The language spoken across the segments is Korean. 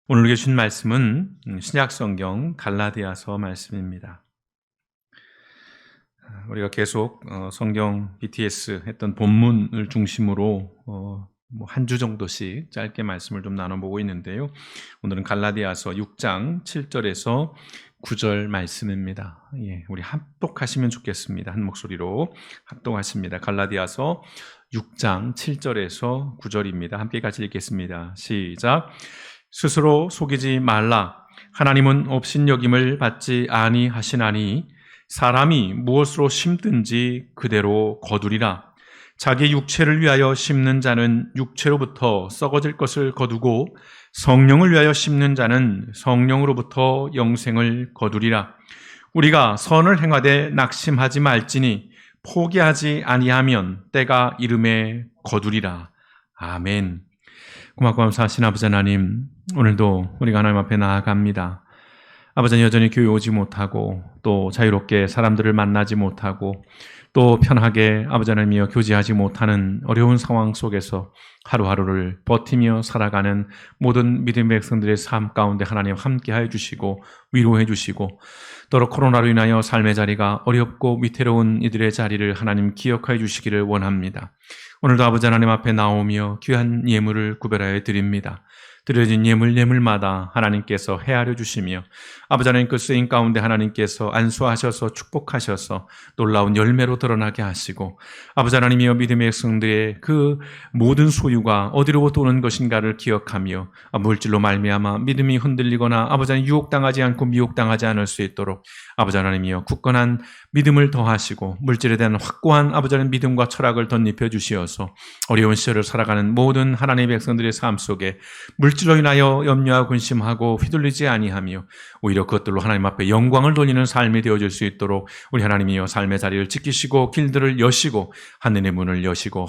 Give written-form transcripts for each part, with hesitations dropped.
오늘 계신 말씀은 신약성경 갈라디아서 말씀입니다. 우리가 계속 성경 BTS 했던 본문을 중심으로 한 주 정도씩 짧게 말씀을 좀 나눠보고 있는데요. 오늘은 갈라디아서 6장 7절에서 9절 말씀입니다. 우리 합독하시면 좋겠습니다. 한 목소리로 합독하십니다. 갈라디아서 6장 7절에서 9절입니다. 함께 같이 읽겠습니다. 시작. 스스로 속이지 말라. 하나님은 업신여김을 받지 아니하시나니 사람이 무엇으로 심든지 그대로 거두리라. 자기 육체를 위하여 심는 자는 육체로부터 썩어질 것을 거두고 성령을 위하여 심는 자는 성령으로부터 영생을 거두리라. 우리가 선을 행하되 낙심하지 말지니 포기하지 아니하면 때가 이름에 거두리라. 아멘. 고맙고 감사하신 아버지 하나님, 오늘도 우리가 하나님 앞에 나아갑니다. 아버지, 여전히 교회 오지 못하고 또 자유롭게 사람들을 만나지 못하고 또 편하게 아버지 하나님이여 교제하지 못하는 어려운 상황 속에서 하루하루를 버티며 살아가는 모든 믿음의 백성들의 삶 가운데 하나님 함께하여 주시고 위로해 주시고 또 코로나로 인하여 삶의 자리가 어렵고 위태로운 이들의 자리를 하나님 기억하여 주시기를 원합니다. 오늘도 아버지 하나님 앞에 나오며 귀한 예물을 구별하여 드립니다. 드려진 예물마다 하나님께서 헤아려 주시며 아버지 하나님 그 쓰임 가운데 하나님께서 안수하셔서 축복하셔서 놀라운 열매로 드러나게 하시고 아버지 하나님이여 믿음의 백성들의 그 모든 소유가 어디로부터 오는 것인가를 기억하며 물질로 말미암아 믿음이 흔들리거나 아버지 하나님 유혹당하지 않고 미혹당하지 않을 수 있도록 아버지 하나님이여 굳건한 믿음을 더하시고 물질에 대한 확고한 아버지 하나님 믿음과 철학을 덧입혀 주시어서 어려운 시절을 살아가는 모든 하나님의 백성들의 삶 속에 물질로 인하여 염려하고 근심하고 휘둘리지 아니하며 오히려 그것들로 하나님 앞에 영광을 돌리는 삶이 되어질 수 있도록 우리 하나님이여 삶의 자리를 지키시고 길들을 여시고 하늘의 문을 여시고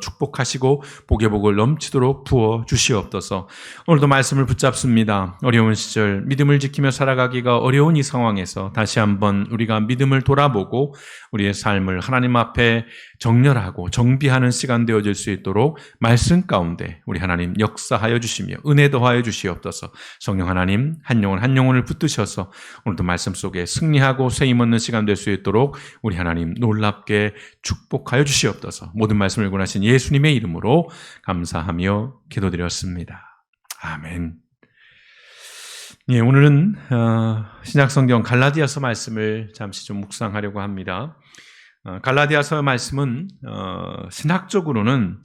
축복하시고 복의 복을 넘치도록 부어 주시옵소서. 오늘도 말씀을 붙잡습니다. 어려운 시절 믿음을 지키며 살아가기가 어려운 이 상황에서 다시 한번 우리가 믿음을 돌아보고 우리의 삶을 하나님 앞에 정렬하고 정비하는 시간 되어질 수 있도록 말씀 가운데 우리 하나님 역사하여 주시며 은혜 더하여 주시옵소서. 성령 하나님 한 영혼을 붙드셔서 오늘도 말씀 속에 승리하고 쇠임 얻는 시간 될 수 있도록 우리 하나님 놀랍게 축복하여 주시옵소서. 모든 말씀을 권하신 예수님의 이름으로 감사하며 기도드렸습니다. 아멘. 오늘은 신약성경 갈라디아서 말씀을 잠시 좀 묵상하려고 합니다. 갈라디아서 말씀은 신학적으로는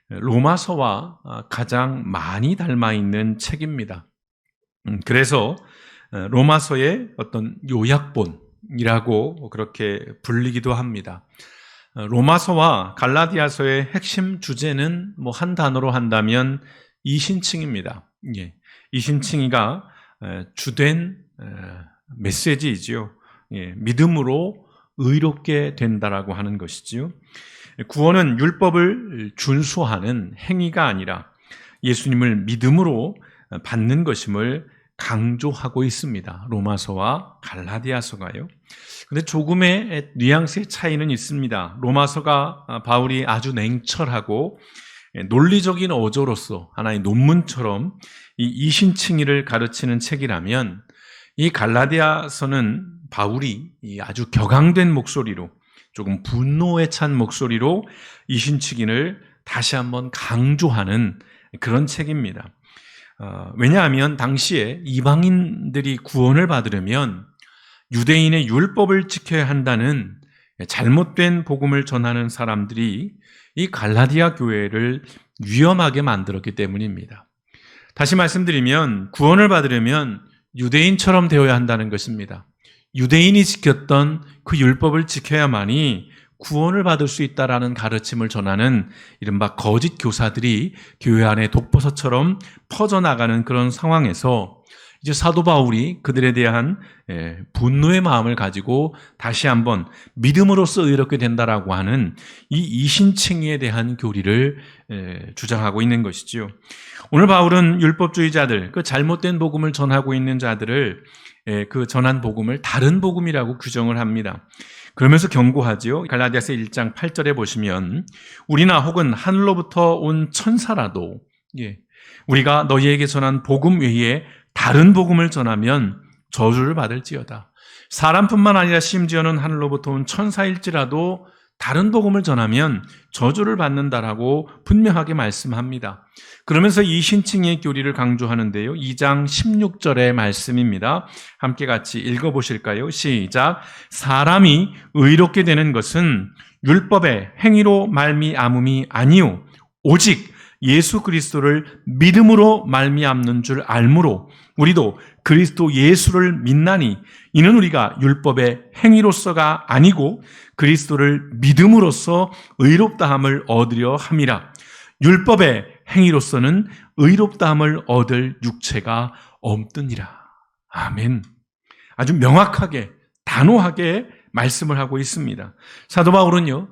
로마서와 가장 많이 닮아있는 책입니다. 그래서 로마서의 어떤 요약본이라고 그렇게 불리기도 합니다. 로마서와 갈라디아서의 핵심 주제는 한 단어로 한다면 이신칭입니다. 이신칭이가 주된 메시지이지요. 믿음으로 의롭게 된다라고 하는 것이지요. 구원은 율법을 준수하는 행위가 아니라 예수님을 믿음으로 받는 것임을 강조하고 있습니다. 로마서와 갈라디아서가요. 그런데 조금의 뉘앙스의 차이는 있습니다. 로마서가 바울이 아주 냉철하고 논리적인 어조로서 하나의 논문처럼 이 이신칭의를 가르치는 책이라면 이 갈라디아서는 바울이 아주 격앙된 목소리로 조금 분노에 찬 목소리로 이신칭의를 다시 한번 강조하는 그런 책입니다. 왜냐하면 당시에 이방인들이 구원을 받으려면 유대인의 율법을 지켜야 한다는 잘못된 복음을 전하는 사람들이 이 갈라디아 교회를 위험하게 만들었기 때문입니다. 다시 말씀드리면 구원을 받으려면 유대인처럼 되어야 한다는 것입니다. 유대인이 지켰던 그 율법을 지켜야만이 구원을 받을 수 있다라는 가르침을 전하는 이른바 거짓 교사들이 교회 안에 독버섯처럼 퍼져나가는 그런 상황에서 이제 사도 바울이 그들에 대한 분노의 마음을 가지고 다시 한번 믿음으로써 의롭게 된다라고 하는 이 이신칭의에 대한 교리를 주장하고 있는 것이지요. 오늘 바울은 율법주의자들, 그 잘못된 복음을 전하고 있는 자들을 그 전한 복음을 다른 복음이라고 규정을 합니다. 그러면서 경고하지요. 갈라디아서 1장 8절에 보시면 우리나 혹은 하늘로부터 온 천사라도 우리가 너희에게 전한 복음 외에 다른 복음을 전하면 저주를 받을지어다. 사람뿐만 아니라 심지어는 하늘로부터 온 천사일지라도 다른 복음을 전하면 저주를 받는다라고 분명하게 말씀합니다. 그러면서 이 신칭의 교리를 강조하는데요. 2장 16절의 말씀입니다. 함께 같이 읽어보실까요? 시작. 사람이 의롭게 되는 것은 율법의 행위로 말미암음이 아니요 오직 예수 그리스도를 믿음으로 말미암는 줄 알므로 우리도 그리스도 예수를 믿나니 이는 우리가 율법의 행위로서가 아니고 그리스도를 믿음으로써 의롭다함을 얻으려 함이라. 율법의 행위로서는 의롭다함을 얻을 육체가 없느니라. 아멘. 아주 명확하게 단호하게 말씀을 하고 있습니다. 사도 바울은요,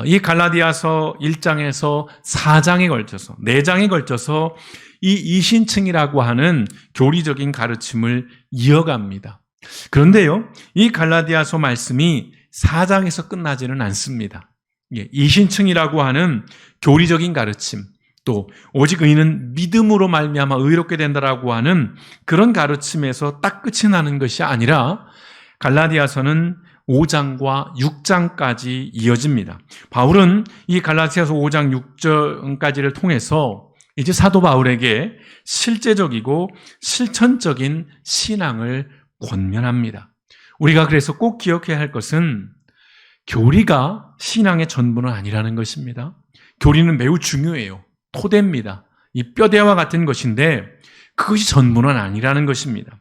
이 갈라디아서 1장에서 4장에 걸쳐서 4장에 걸쳐서 이 이신칭이라고 하는 교리적인 가르침을 이어갑니다. 그런데요, 이 갈라디아서 말씀이 4장에서 끝나지는 않습니다. 이신칭이라고 하는 교리적인 가르침, 또 오직 의인은 믿음으로 말미암아 의롭게 된다라고 하는 그런 가르침에서 딱 끝이 나는 것이 아니라 갈라디아서는 5장과 6장까지 이어집니다. 바울은 이 갈라디아서 5장 6절까지를 통해서 이제 사도 바울에게 실제적이고 실천적인 신앙을 권면합니다. 우리가 그래서 꼭 기억해야 할 것은 교리가 신앙의 전부는 아니라는 것입니다. 교리는 매우 중요해요. 토대입니다. 이 뼈대와 같은 것인데 그것이 전부는 아니라는 것입니다.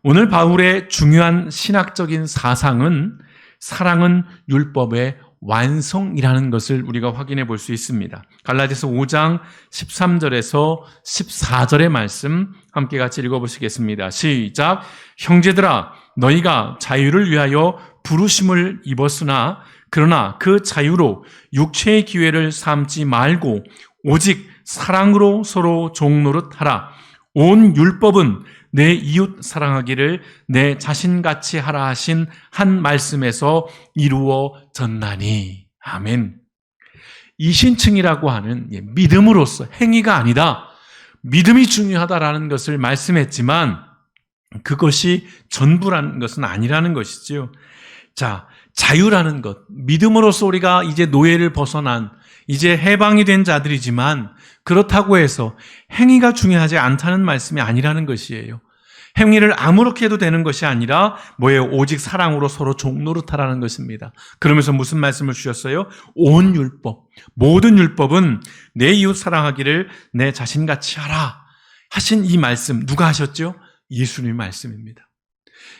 오늘 바울의 중요한 신학적인 사상은 사랑은 율법의 완성이라는 것을 우리가 확인해 볼 수 있습니다. 갈라디아서 5장 13절에서 14절의 말씀 함께 같이 읽어보시겠습니다. 시작. 형제들아 너희가 자유를 위하여 부르심을 입었으나 그러나 그 자유로 육체의 기회를 삼지 말고 오직 사랑으로 서로 종노릇하라. 온 율법은 내 이웃 사랑하기를 내 자신같이 하라 하신 한 말씀에서 이루어졌나니. 아멘. 이신칭이라고 하는 믿음으로서 행위가 아니다. 믿음이 중요하다라는 것을 말씀했지만 그것이 전부라는 것은 아니라는 것이죠. 자, 자유라는 것, 믿음으로써 우리가 이제 노예를 벗어난 이제 해방이 된 자들이지만 그렇다고 해서 행위가 중요하지 않다는 말씀이 아니라는 것이에요. 행위를 아무렇게 해도 되는 것이 아니라 뭐예요? 오직 사랑으로 서로 종노릇하라는 것입니다. 그러면서 무슨 말씀을 주셨어요? 온 율법, 모든 율법은 내 이웃 사랑하기를 내 자신같이 하라 하신 이 말씀 누가 하셨죠? 예수님의 말씀입니다.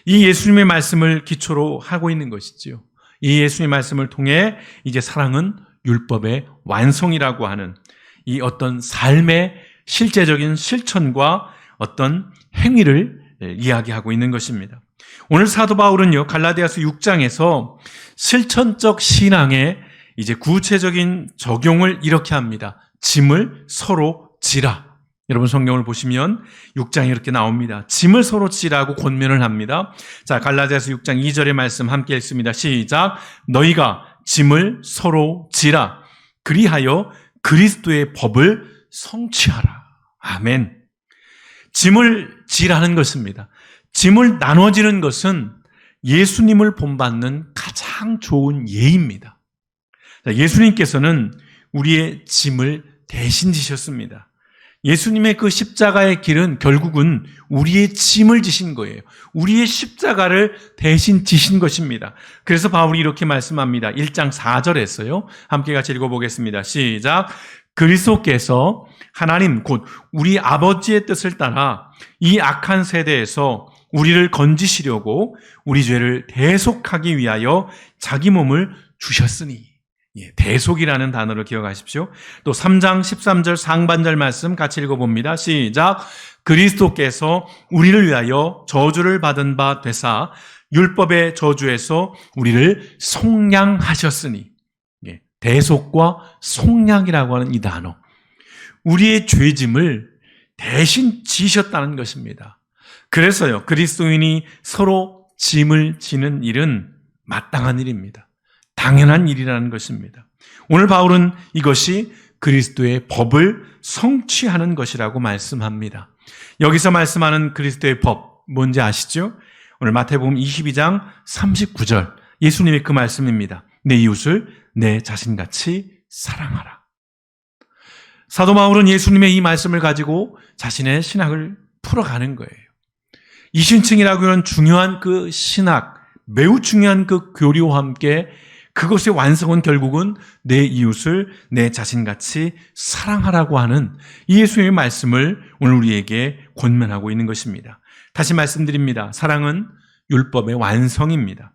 이 예수님의 말씀을 기초로 하고 있는 것이지요. 이 예수님의 말씀을 통해 이제 사랑은 율법의 완성이라고 하는 이 어떤 삶의 실제적인 실천과 어떤 행위를 이야기하고 있는 것입니다. 오늘 사도 바울은요, 갈라디아서 6장에서 실천적 신앙의 이제 구체적인 적용을 이렇게 합니다. 짐을 서로 지라. 여러분 성경을 보시면 6장에 이렇게 나옵니다. 짐을 서로 지라고 권면을 합니다. 자, 갈라디아서 6장 2절의 말씀 함께 읽습니다. 시작. 너희가 짐을 서로 지라. 그리하여 그리스도의 법을 성취하라. 아멘. 짐을 지라는 것입니다. 짐을 나눠지는 것은 예수님을 본받는 가장 좋은 예입니다. 예수님께서는 우리의 짐을 대신 지셨습니다. 예수님의 그 십자가의 길은 결국은 우리의 짐을 지신 거예요. 우리의 십자가를 대신 지신 것입니다. 그래서 바울이 이렇게 말씀합니다. 1장 4절에서요. 함께 같이 읽어보겠습니다. 시작. 그리스도께서 하나님 곧 우리 아버지의 뜻을 따라 이 악한 세대에서 우리를 건지시려고 우리 죄를 대속하기 위하여 자기 몸을 주셨으니. 대속이라는 단어를 기억하십시오. 또 3장 13절 상반절 말씀 같이 읽어봅니다. 시작. 그리스도께서 우리를 위하여 저주를 받은 바 되사 율법의 저주에서 우리를 속량하셨으니. 대속과 속량이라고 하는 이 단어. 우리의 죄짐을 대신 지셨다는 것입니다. 그래서요, 그리스도인이 서로 짐을 지는 일은 마땅한 일입니다. 당연한 일이라는 것입니다. 오늘 바울은 이것이 그리스도의 법을 성취하는 것이라고 말씀합니다. 여기서 말씀하는 그리스도의 법 뭔지 아시죠? 오늘 마태복음 22장 39절 예수님의 그 말씀입니다. 내 이웃을 내 자신같이 사랑하라. 사도 바울은 예수님의 이 말씀을 가지고 자신의 신학을 풀어가는 거예요. 이신층이라고 하는 중요한 그 신학, 매우 중요한 그 교리와 함께 그것의 완성은 결국은 내 이웃을 내 자신같이 사랑하라고 하는 이 예수님의 말씀을 오늘 우리에게 권면하고 있는 것입니다. 다시 말씀드립니다. 사랑은 율법의 완성입니다.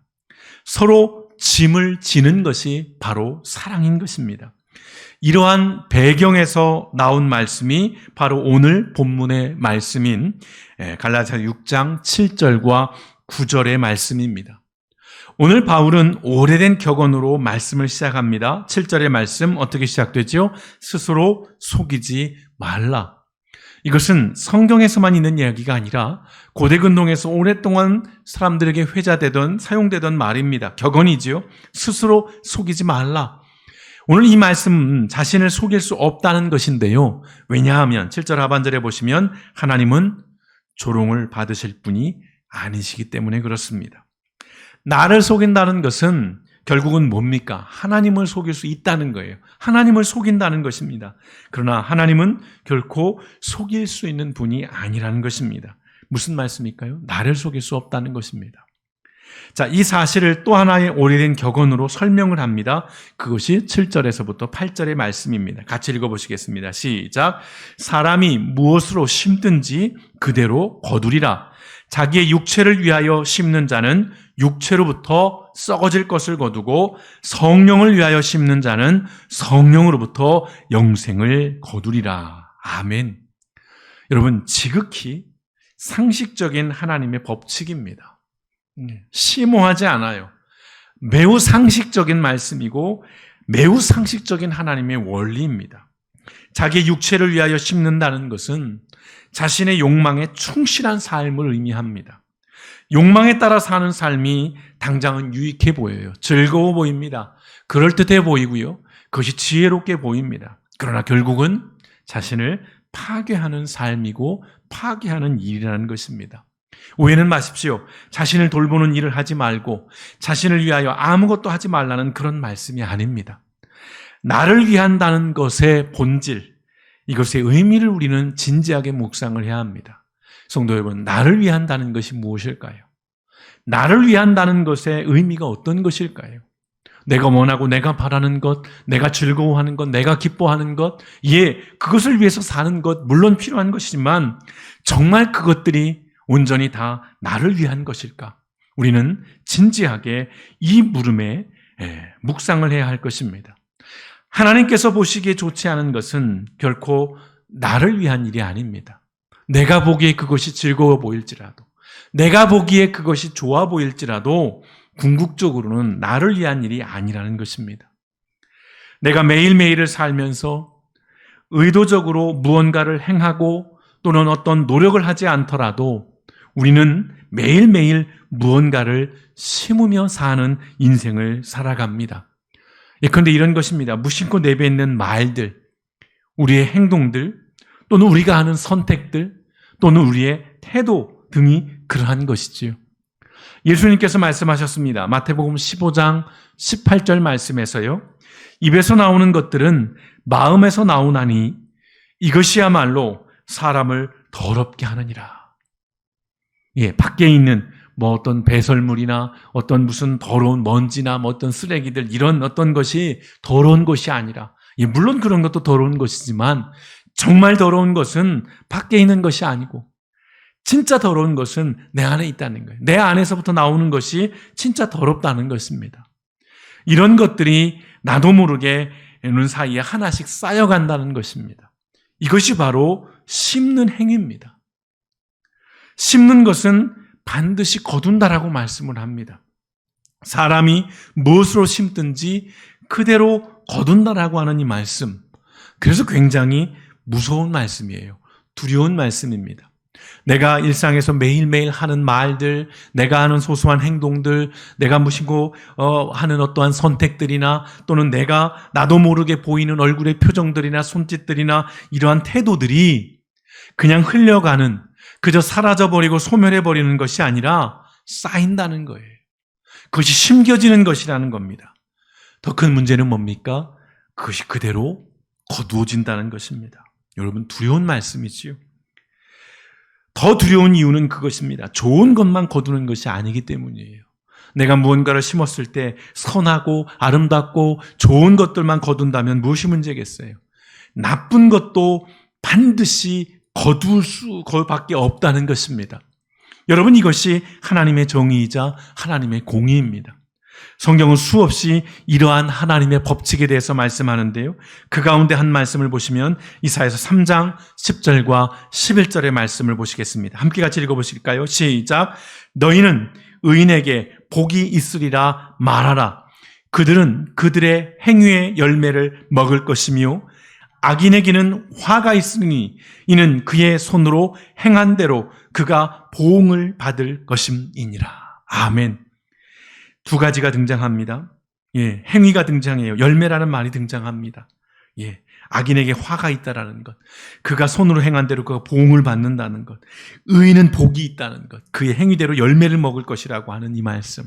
서로 짐을 지는 것이 바로 사랑인 것입니다. 이러한 배경에서 나온 말씀이 바로 오늘 본문의 말씀인 갈라디아서 6장 7절과 9절의 말씀입니다. 오늘 바울은 오래된 격언으로 말씀을 시작합니다. 7절의 말씀 어떻게 시작되죠? 스스로 속이지 말라. 이것은 성경에서만 있는 이야기가 아니라 고대 근동에서 오랫동안 사람들에게 회자되던 사용되던 말입니다. 격언이지요. 스스로 속이지 말라. 오늘 이 말씀은 자신을 속일 수 없다는 것인데요. 왜냐하면 7절 하반절에 보시면 하나님은 조롱을 받으실 분이 아니시기 때문에 그렇습니다. 나를 속인다는 것은 결국은 뭡니까? 하나님을 속일 수 있다는 거예요. 하나님을 속인다는 것입니다. 그러나 하나님은 결코 속일 수 있는 분이 아니라는 것입니다. 무슨 말씀일까요? 나를 속일 수 없다는 것입니다. 자, 이 사실을 또 하나의 오래된 격언으로 설명을 합니다. 그것이 7절에서부터 8절의 말씀입니다. 같이 읽어보시겠습니다. 시작. 사람이 무엇으로 심든지 그대로 거두리라. 자기의 육체를 위하여 심는 자는 육체로부터 썩어질 것을 거두고 성령을 위하여 심는 자는 성령으로부터 영생을 거두리라. 아멘. 여러분, 지극히 상식적인 하나님의 법칙입니다. 심오하지 않아요. 매우 상식적인 말씀이고 매우 상식적인 하나님의 원리입니다. 자기의 육체를 위하여 심는다는 것은 자신의 욕망에 충실한 삶을 의미합니다. 욕망에 따라 사는 삶이 당장은 유익해 보여요. 즐거워 보입니다. 그럴듯해 보이고요. 그것이 지혜롭게 보입니다. 그러나 결국은 자신을 파괴하는 삶이고 파괴하는 일이라는 것입니다. 오해는 마십시오. 자신을 돌보는 일을 하지 말고 자신을 위하여 아무것도 하지 말라는 그런 말씀이 아닙니다. 나를 위한다는 것의 본질, 이것의 의미를 우리는 진지하게 묵상을 해야 합니다. 성도 여러분, 나를 위한다는 것이 무엇일까요? 나를 위한다는 것의 의미가 어떤 것일까요? 내가 원하고 내가 바라는 것, 내가 즐거워하는 것, 내가 기뻐하는 것, 그것을 위해서 사는 것 물론 필요한 것이지만 정말 그것들이 온전히 다 나를 위한 것일까? 우리는 진지하게 이 물음에 묵상을 해야 할 것입니다. 하나님께서 보시기에 좋지 않은 것은 결코 나를 위한 일이 아닙니다. 내가 보기에 그것이 즐거워 보일지라도, 내가 보기에 그것이 좋아 보일지라도 궁극적으로는 나를 위한 일이 아니라는 것입니다. 내가 매일매일을 살면서 의도적으로 무언가를 행하고 또는 어떤 노력을 하지 않더라도 우리는 매일매일 무언가를 심으며 사는 인생을 살아갑니다. 예컨대 이런 것입니다. 무심코 내뱉는 말들, 우리의 행동들, 또는 우리가 하는 선택들, 또는 우리의 태도 등이 그러한 것이지요. 예수님께서 말씀하셨습니다. 마태복음 15장 18절 말씀에서요. 입에서 나오는 것들은 마음에서 나오나니 이것이야말로 사람을 더럽게 하느니라. 밖에 있는 어떤 배설물이나 어떤 무슨 더러운 먼지나 어떤 쓰레기들 이런 어떤 것이 더러운 것이 아니라, 물론 그런 것도 더러운 것이지만 정말 더러운 것은 밖에 있는 것이 아니고 진짜 더러운 것은 내 안에 있다는 거예요. 내 안에서부터 나오는 것이 진짜 더럽다는 것입니다. 이런 것들이 나도 모르게 눈 사이에 하나씩 쌓여간다는 것입니다. 이것이 바로 심는 행위입니다. 심는 것은 반드시 거둔다라고 말씀을 합니다. 사람이 무엇으로 심든지 그대로 거둔다라고 하는 이 말씀. 그래서 굉장히 무서운 말씀이에요. 두려운 말씀입니다. 내가 일상에서 매일매일 하는 말들, 내가 하는 소소한 행동들, 내가 무시고 하는 어떠한 선택들이나 또는 내가 나도 모르게 보이는 얼굴의 표정들이나 손짓들이나 이러한 태도들이 그냥 흘려가는, 그저 사라져버리고 소멸해버리는 것이 아니라 쌓인다는 거예요. 그것이 심겨지는 것이라는 겁니다. 더 큰 문제는 뭡니까? 그것이 그대로 거두어진다는 것입니다. 여러분, 두려운 말씀이지요. 더 두려운 이유는 그것입니다. 좋은 것만 거두는 것이 아니기 때문이에요. 내가 무언가를 심었을 때 선하고 아름답고 좋은 것들만 거둔다면 무엇이 문제겠어요? 나쁜 것도 반드시 거둘 수밖에 없다는 것입니다. 여러분, 이것이 하나님의 정의이자 하나님의 공의입니다. 성경은 수없이 이러한 하나님의 법칙에 대해서 말씀하는데요. 그 가운데 한 말씀을 보시면 이사야서 3장 10절과 11절의 말씀을 보시겠습니다. 함께 같이 읽어보실까요? 시작. 너희는 의인에게 복이 있으리라 말하라. 그들은 그들의 행위의 열매를 먹을 것이며 악인에게는 화가 있으니 이는 그의 손으로 행한 대로 그가 보응을 받을 것임이니라. 아멘. 두 가지가 등장합니다. 행위가 등장해요. 열매라는 말이 등장합니다. 악인에게 화가 있다라는 것, 그가 손으로 행한 대로 그가 보응을 받는다는 것, 의인은 복이 있다는 것, 그의 행위대로 열매를 먹을 것이라고 하는 이 말씀.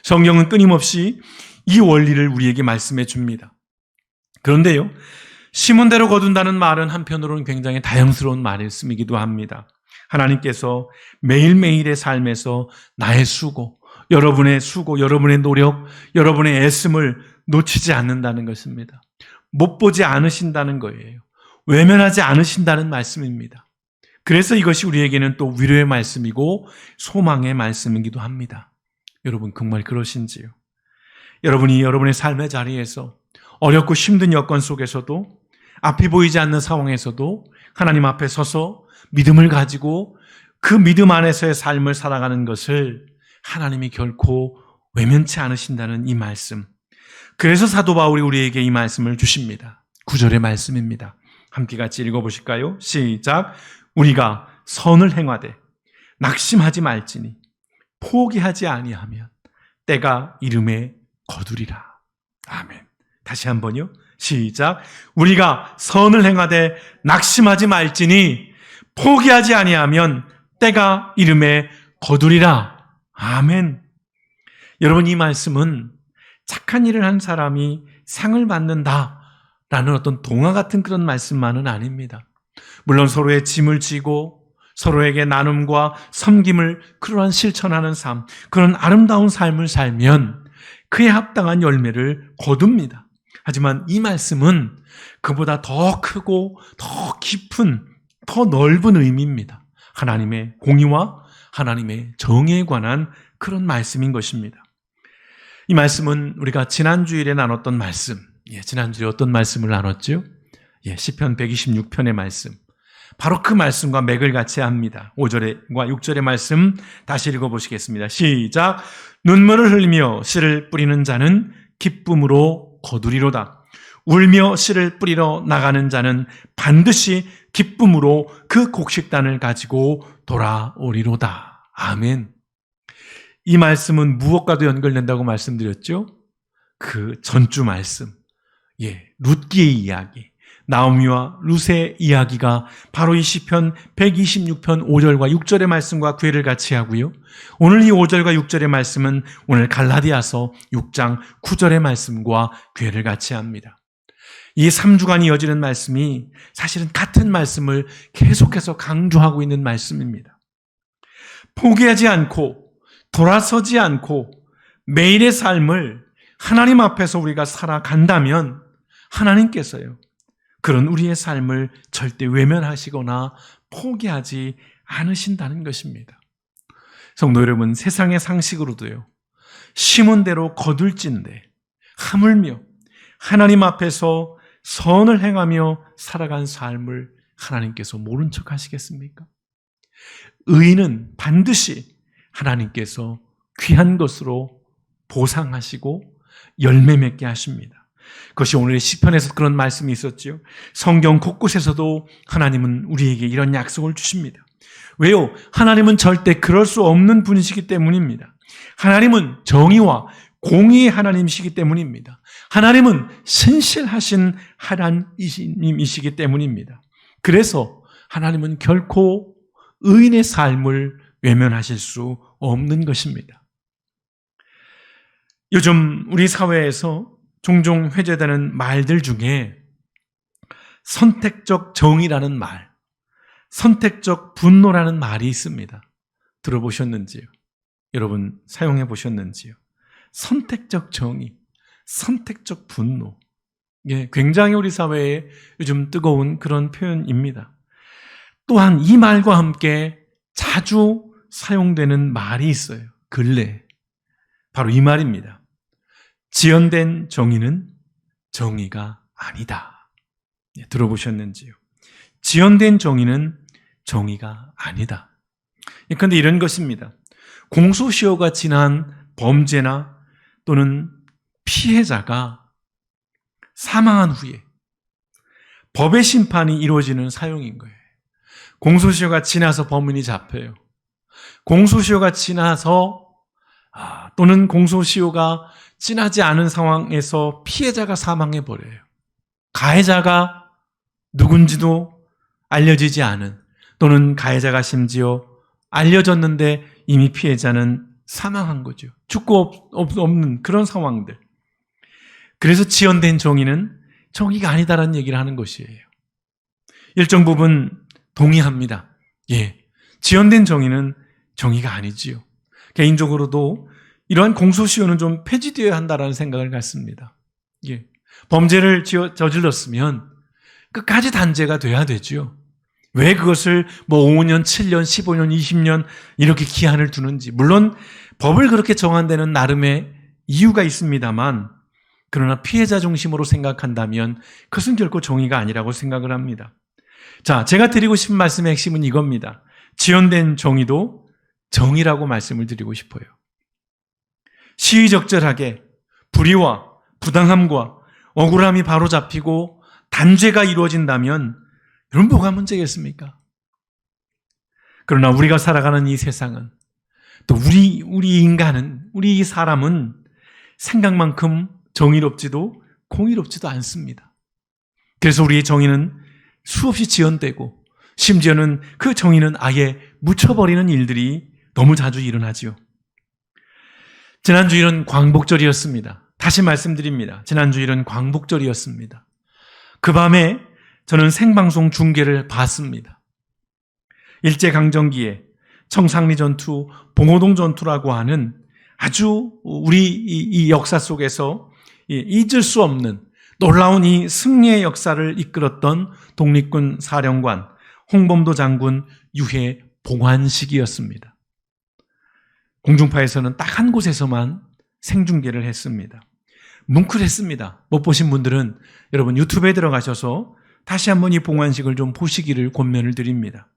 성경은 끊임없이 이 원리를 우리에게 말씀해 줍니다. 그런데요, 심은 대로 거둔다는 말은 한편으로는 굉장히 다양스러운 말씀이기도 합니다. 하나님께서 매일매일의 삶에서 나의 수고, 여러분의 노력, 여러분의 애씀을 놓치지 않는다는 것입니다. 못 보지 않으신다는 거예요. 외면하지 않으신다는 말씀입니다. 그래서 이것이 우리에게는 또 위로의 말씀이고 소망의 말씀이기도 합니다. 여러분, 정말 그러신지요? 여러분이 여러분의 삶의 자리에서 어렵고 힘든 여건 속에서도 앞이 보이지 않는 상황에서도 하나님 앞에 서서 믿음을 가지고 그 믿음 안에서의 삶을 살아가는 것을 하나님이 결코 외면치 않으신다는 이 말씀. 그래서 사도 바울이 우리에게 이 말씀을 주십니다. 9절의 말씀입니다. 함께 같이 읽어보실까요? 시작. 우리가 선을 행하되 낙심하지 말지니 포기하지 아니하면 때가 이름에 거두리라. 아멘. 다시 한번요. 시작. 우리가 선을 행하되 낙심하지 말지니 포기하지 아니하면 때가 이름에 거두리라. 아멘. 여러분, 이 말씀은 착한 일을 한 사람이 상을 받는다라는 어떤 동화 같은 그런 말씀만은 아닙니다. 물론 서로의 짐을 지고 서로에게 나눔과 섬김을 그러한 실천하는 삶, 그런 아름다운 삶을 살면 그에 합당한 열매를 거둡니다. 하지만 이 말씀은 그보다 더 크고 더 깊은, 더 넓은 의미입니다. 하나님의 공의와 하나님의 정의에 관한 그런 말씀인 것입니다. 이 말씀은 우리가 지난주일에 나눴던 말씀, 지난주에 어떤 말씀을 나눴죠? 시편 126편의 말씀. 바로 그 말씀과 맥을 같이 합니다. 5절과 6절의 말씀 다시 읽어보시겠습니다. 시작. 눈물을 흘리며 씨를 뿌리는 자는 기쁨으로 거두리로다. 울며 씨를 뿌리러 나가는 자는 반드시 기쁨으로 그 곡식단을 가지고 돌아오리로다. 아멘. 이 말씀은 무엇과도 연결된다고 말씀드렸죠? 그 전주 말씀. 룻기의 이야기. 나오미와 룻의 이야기가 바로 이 시편 126편 5절과 6절의 말씀과 괴를 같이 하고요. 오늘 이 5절과 6절의 말씀은 오늘 갈라디아서 6장 9절의 말씀과 괴를 같이 합니다. 이 3주간 이어지는 말씀이 사실은 같은 말씀을 계속해서 강조하고 있는 말씀입니다. 포기하지 않고 돌아서지 않고 매일의 삶을 하나님 앞에서 우리가 살아간다면 하나님께서요, 그런 우리의 삶을 절대 외면하시거나 포기하지 않으신다는 것입니다. 성도 여러분, 세상의 상식으로도요, 심은 대로 거둘진데 하물며 하나님 앞에서 선을 행하며 살아간 삶을 하나님께서 모른 척 하시겠습니까? 의인은 반드시 하나님께서 귀한 것으로 보상하시고 열매 맺게 하십니다. 그것이 오늘의 시편에서 그런 말씀이 있었죠. 성경 곳곳에서도 하나님은 우리에게 이런 약속을 주십니다. 왜요? 하나님은 절대 그럴 수 없는 분이시기 때문입니다. 하나님은 정의와 공의의 하나님이시기 때문입니다. 하나님은 신실하신 하나님이시기 때문입니다. 그래서 하나님은 결코 의인의 삶을 외면하실 수 없는 것입니다. 요즘 우리 사회에서 종종 회자되는 말들 중에 선택적 정의라는 말, 선택적 분노라는 말이 있습니다. 들어보셨는지요? 여러분 사용해 보셨는지요? 선택적 정의, 선택적 분노. 예, 굉장히 우리 사회에 요즘 뜨거운 그런 표현입니다. 또한 이 말과 함께 자주 사용되는 말이 있어요. 근래. 바로 이 말입니다. 지연된 정의는 정의가 아니다. 예, 들어보셨는지요? 지연된 정의는 정의가 아니다. 그런데 이런 것입니다. 공소시효가 지난 범죄나 또는 피해자가 사망한 후에 법의 심판이 이루어지는 사용인 거예요. 공소시효가 지나서 범인이 잡혀요. 공소시효가 지나서 또는 공소시효가 지나지 않은 상황에서 피해자가 사망해 버려요. 가해자가 누군지도 알려지지 않은, 또는 가해자가 심지어 알려졌는데 이미 피해자는 사망한 거죠. 죽고 없는 그런 상황들. 그래서 지연된 정의는 정의가 아니다라는 얘기를 하는 것이에요. 일정 부분 동의합니다. 예, 지연된 정의는 정의가 아니지요. 개인적으로도 이러한 공소시효는 좀 폐지되어야 한다라는 생각을 갖습니다. 예, 범죄를 저질렀으면 끝까지 단죄가 돼야 되죠. 왜 그것을 5년, 7년, 15년, 20년 이렇게 기한을 두는지. 물론 법을 그렇게 정한 데는 나름의 이유가 있습니다만, 그러나 피해자 중심으로 생각한다면 그것은 결코 정의가 아니라고 생각을 합니다. 자, 제가 드리고 싶은 말씀의 핵심은 이겁니다. 지연된 정의도 정의라고 말씀을 드리고 싶어요. 시의적절하게 불의와 부당함과 억울함이 바로잡히고 단죄가 이루어진다면 여러분 뭐가 문제겠습니까? 그러나 우리가 살아가는 이 세상은, 또 우리 인간은, 우리 사람은 생각만큼 정의롭지도 공의롭지도 않습니다. 그래서 우리의 정의는 수없이 지연되고, 심지어는 그 정의는 아예 묻혀버리는 일들이 너무 자주 일어나죠. 지난주일은 광복절이었습니다. 다시 말씀드립니다. 지난주일은 광복절이었습니다. 그 밤에 저는 생방송 중계를 봤습니다. 일제강점기에 청산리 전투, 봉오동 전투라고 하는 아주 우리 이 역사 속에서 잊을 수 없는 놀라운 이 승리의 역사를 이끌었던 독립군 사령관 홍범도 장군 유해 봉환식이었습니다. 공중파에서는 딱 한 곳에서만 생중계를 했습니다. 뭉클했습니다. 못 보신 분들은 여러분 유튜브에 들어가셔서 다시 한번 이 봉환식을 좀 보시기를 권면을 드립니다.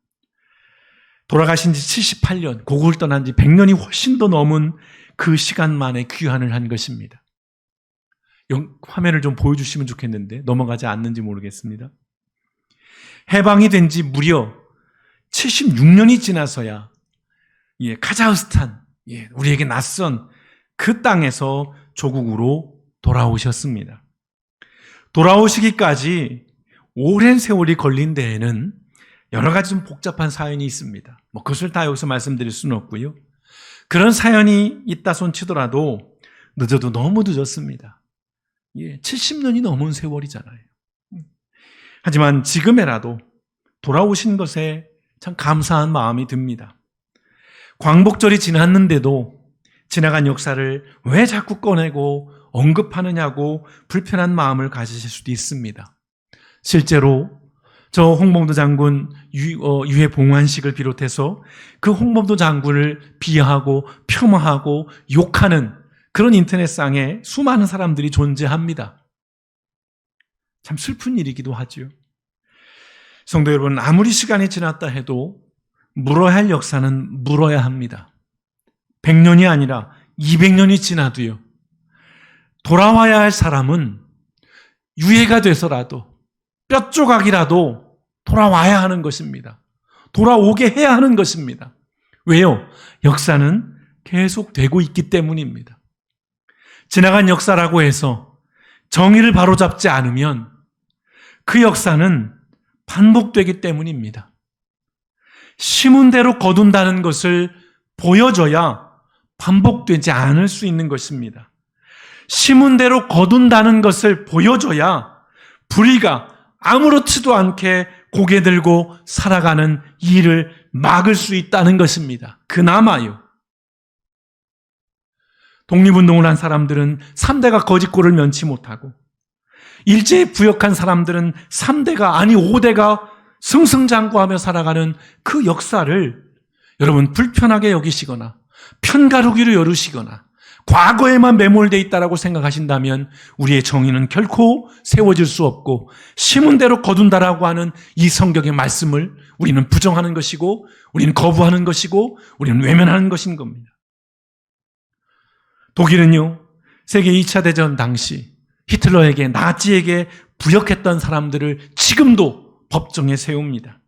돌아가신 지 78년, 고국을 떠난 지 100년이 훨씬 더 넘은 그 시간 만에 귀환을 한 것입니다. 화면을 좀 보여주시면 좋겠는데 넘어가지 않는지 모르겠습니다. 해방이 된 지 무려 76년이 지나서야 카자흐스탄, 우리에게 낯선 그 땅에서 조국으로 돌아오셨습니다. 돌아오시기까지 오랜 세월이 걸린 데에는 여러 가지 좀 복잡한 사연이 있습니다. 그것을 다 여기서 말씀드릴 수는 없고요. 그런 사연이 있다 손치더라도 늦어도 너무 늦었습니다. 70년이 넘은 세월이잖아요. 하지만 지금에라도 돌아오신 것에 참 감사한 마음이 듭니다. 광복절이 지났는데도 지나간 역사를 왜 자꾸 꺼내고 언급하느냐고 불편한 마음을 가지실 수도 있습니다. 실제로 저 홍범도 장군 유해 봉환식을 비롯해서 그 홍범도 장군을 비하하고 폄하하고 욕하는 그런 인터넷상에 수많은 사람들이 존재합니다. 참 슬픈 일이기도 하죠. 성도 여러분, 아무리 시간이 지났다 해도 물어야 할 역사는 물어야 합니다. 100년이 아니라 200년이 지나도요. 돌아와야 할 사람은 유해가 돼서라도 뼈 조각이라도 돌아와야 하는 것입니다. 돌아오게 해야 하는 것입니다. 왜요? 역사는 계속되고 있기 때문입니다. 지나간 역사라고 해서 정의를 바로잡지 않으면 그 역사는 반복되기 때문입니다. 심은 대로 거둔다는 것을 보여줘야 반복되지 않을 수 있는 것입니다. 심은 대로 거둔다는 것을 보여줘야 불의가 아무렇지도 않게 고개 들고 살아가는 일을 막을 수 있다는 것입니다. 그나마요. 독립운동을 한 사람들은 3대가 거짓골을 면치 못하고 일제에 부역한 사람들은 3대가 아니 5대가 승승장구하며 살아가는 그 역사를 여러분 불편하게 여기시거나 편가르기로 여루시거나 과거에만 매몰되어 있다고 생각하신다면 우리의 정의는 결코 세워질 수 없고 심은 대로 거둔다라고 하는 이 성경의 말씀을 우리는 부정하는 것이고 우리는 거부하는 것이고 우리는 외면하는 것인 겁니다. 독일은요, 세계 2차 대전 당시 히틀러에게 나치에게 부역했던 사람들을 지금도 법정에 세웁니다.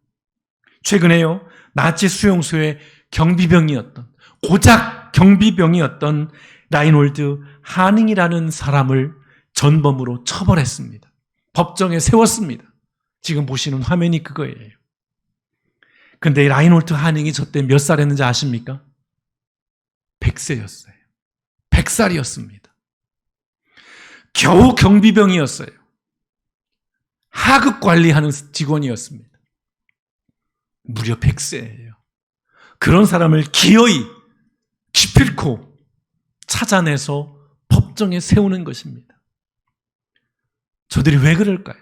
최근에요, 나치 수용소의 경비병이었던 고작 경비병이었던 라인홀드 하닝이라는 사람을 전범으로 처벌했습니다. 법정에 세웠습니다. 지금 보시는 화면이 그거예요. 근데 라인홀드 하닝이 저때 몇 살이었는지 아십니까? 100세였어요. 100살이었습니다. 겨우 경비병이었어요. 하급 관리하는 직원이었습니다. 무려 100세예요. 그런 사람을 기어이 기필코 찾아내서 법정에 세우는 것입니다. 저들이 왜 그럴까요?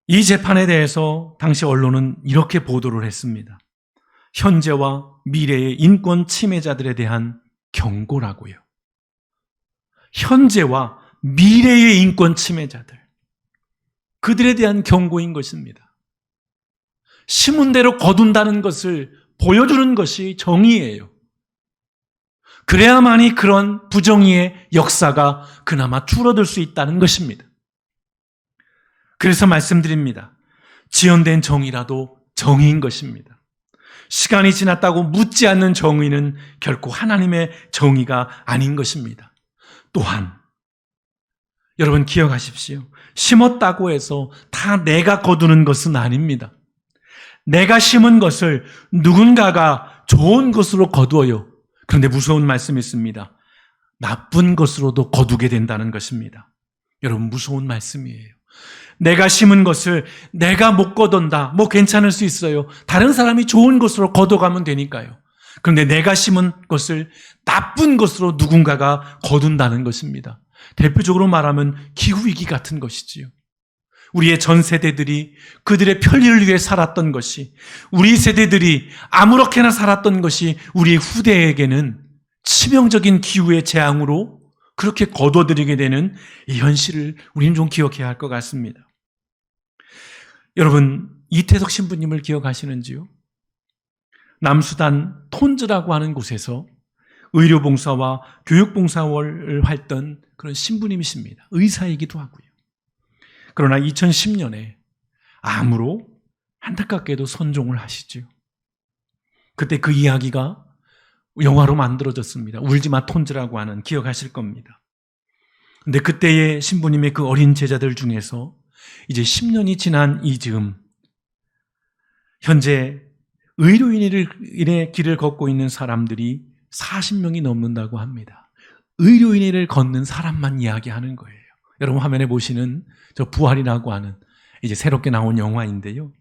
이 재판에 대해서 당시 언론은 이렇게 보도를 했습니다. 현재와 미래의 인권 침해자들에 대한 경고라고요. 현재와 미래의 인권 침해자들, 그들에 대한 경고인 것입니다. 심은 대로 거둔다는 것을 보여주는 것이 정의예요. 그래야만이 그런 부정의의 역사가 그나마 줄어들 수 있다는 것입니다. 그래서 말씀드립니다. 지연된 정의라도 정의인 것입니다. 시간이 지났다고 묻지 않는 정의는 결코 하나님의 정의가 아닌 것입니다. 또한 여러분 기억하십시오. 심었다고 해서 다 내가 거두는 것은 아닙니다. 내가 심은 것을 누군가가 좋은 것으로 거두어요. 그런데 무서운 말씀이 있습니다. 나쁜 것으로도 거두게 된다는 것입니다. 여러분 무서운 말씀이에요. 내가 심은 것을 내가 못 거둔다. 뭐 괜찮을 수 있어요. 다른 사람이 좋은 것으로 거둬가면 되니까요. 그런데 내가 심은 것을 나쁜 것으로 누군가가 거둔다는 것입니다. 대표적으로 말하면 기후위기 같은 것이지요. 우리의 전 세대들이 그들의 편리를 위해 살았던 것이, 우리 세대들이 아무렇게나 살았던 것이 우리의 후대에게는 치명적인 기후의 재앙으로 그렇게 거둬들이게 되는 이 현실을 우리는 좀 기억해야 할 것 같습니다. 여러분, 이태석 신부님을 기억하시는지요? 남수단 톤즈라고 하는 곳에서 의료봉사와 교육봉사를 했던 그런 신부님이십니다. 의사이기도 하고요. 그러나 2010년에 암으로 안타깝게도 선종을 하시죠. 그때 그 이야기가 영화로 만들어졌습니다. 울지마 톤즈라고 하는, 기억하실 겁니다. 근데 그때의 신부님의 그 어린 제자들 중에서 이제 10년이 지난 이 즈음 현재 의료인의 길을 걷고 있는 사람들이 40명이 넘는다고 합니다. 의료인을 걷는 사람만 이야기하는 거예요. 여러분 화면에 보시는 저 부활이라고 하는 이제 새롭게 나온 영화인데요.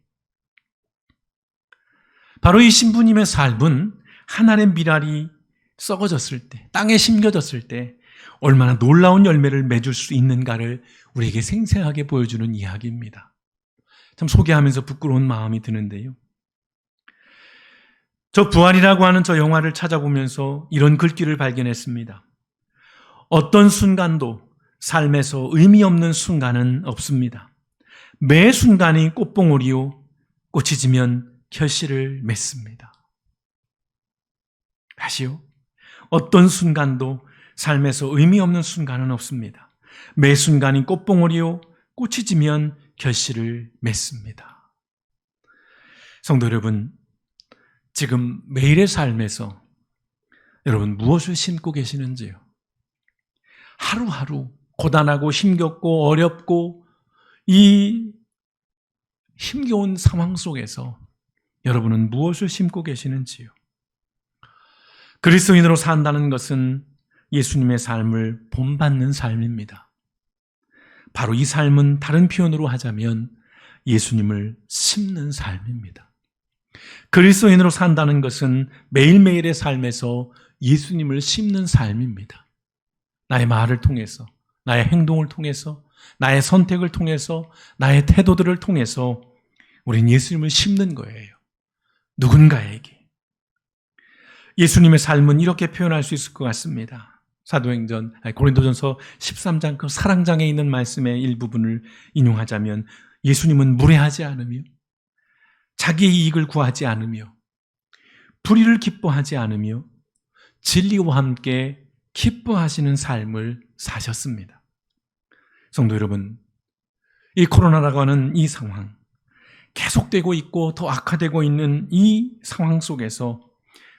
바로 이 신부님의 삶은 하나의 미랄이 썩어졌을 때, 땅에 심겨졌을 때 얼마나 놀라운 열매를 맺을 수 있는가를 우리에게 생생하게 보여주는 이야기입니다. 참 소개하면서 부끄러운 마음이 드는데요. 저 부활이라고 하는 저 영화를 찾아보면서 이런 글귀를 발견했습니다. 어떤 순간도 삶에서 의미 없는 순간은 없습니다. 매 순간이 꽃봉오리요, 꽃이 지면 결실을 맺습니다. 다시요. 어떤 순간도 삶에서 의미 없는 순간은 없습니다. 매 순간이 꽃봉오리요, 꽃이 지면 결실을 맺습니다. 성도 여러분, 지금 매일의 삶에서 여러분 무엇을 심고 계시는지요? 하루하루 고단하고 힘겹고 어렵고 이 힘겨운 상황 속에서 여러분은 무엇을 심고 계시는지요? 그리스도인으로 산다는 것은 예수님의 삶을 본받는 삶입니다. 바로 이 삶은 다른 표현으로 하자면 예수님을 심는 삶입니다. 그리스도인으로 산다는 것은 매일매일의 삶에서 예수님을 심는 삶입니다. 나의 말을 통해서, 나의 행동을 통해서, 나의 선택을 통해서, 나의 태도들을 통해서 우린 예수님을 심는 거예요. 누군가에게. 예수님의 삶은 이렇게 표현할 수 있을 것 같습니다. 고린도전서 13장 그 사랑장에 있는 말씀의 일부분을 인용하자면 예수님은 무례하지 않으며 자기의 이익을 구하지 않으며 불의를 기뻐하지 않으며 진리와 함께 기뻐하시는 삶을 사셨습니다. 성도 여러분, 이 코로나라고 하는 이 상황, 계속되고 있고 더 악화되고 있는 이 상황 속에서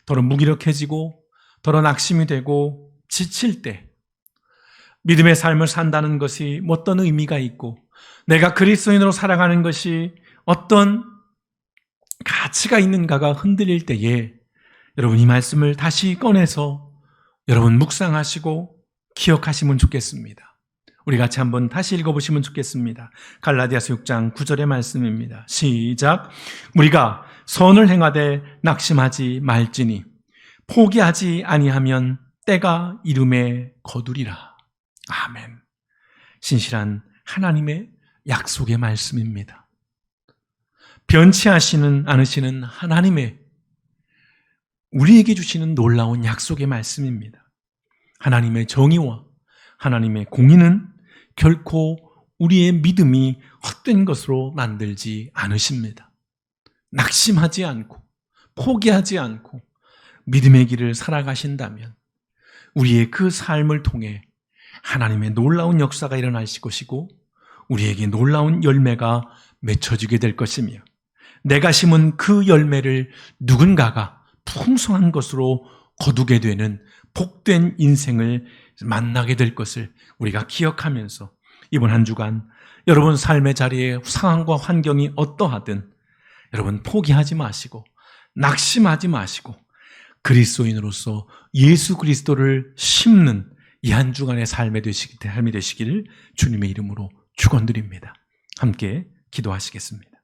더러 무기력해지고 더러 낙심이 되고 지칠 때 믿음의 삶을 산다는 것이 어떤 의미가 있고 내가 그리스도인으로 살아가는 것이 어떤 가치가 있는가가 흔들릴 때에 여러분 이 말씀을 다시 꺼내서 여러분 묵상하시고 기억하시면 좋겠습니다. 우리 같이 한번 다시 읽어보시면 좋겠습니다. 갈라디아서 6장 9절의 말씀입니다. 시작. 우리가 선을 행하되 낙심하지 말지니 포기하지 아니하면 때가 이름에 거두리라. 아멘. 신실한 하나님의 약속의 말씀입니다. 변치 않으시는 하나님의 우리에게 주시는 놀라운 약속의 말씀입니다. 하나님의 정의와 하나님의 공의는 결코 우리의 믿음이 헛된 것으로 만들지 않으십니다. 낙심하지 않고 포기하지 않고 믿음의 길을 살아가신다면 우리의 그 삶을 통해 하나님의 놀라운 역사가 일어나실 것이고 우리에게 놀라운 열매가 맺혀지게 될 것이며 내가 심은 그 열매를 누군가가 풍성한 것으로 거두게 되는 복된 인생을 만나게 될 것을 우리가 기억하면서 이번 한 주간 여러분 삶의 자리에 상황과 환경이 어떠하든 여러분 포기하지 마시고 낙심하지 마시고 그리스도인으로서 예수 그리스도를 심는 이 한 주간의 삶이 되시기를 주님의 이름으로 축원드립니다. 함께 기도하시겠습니다.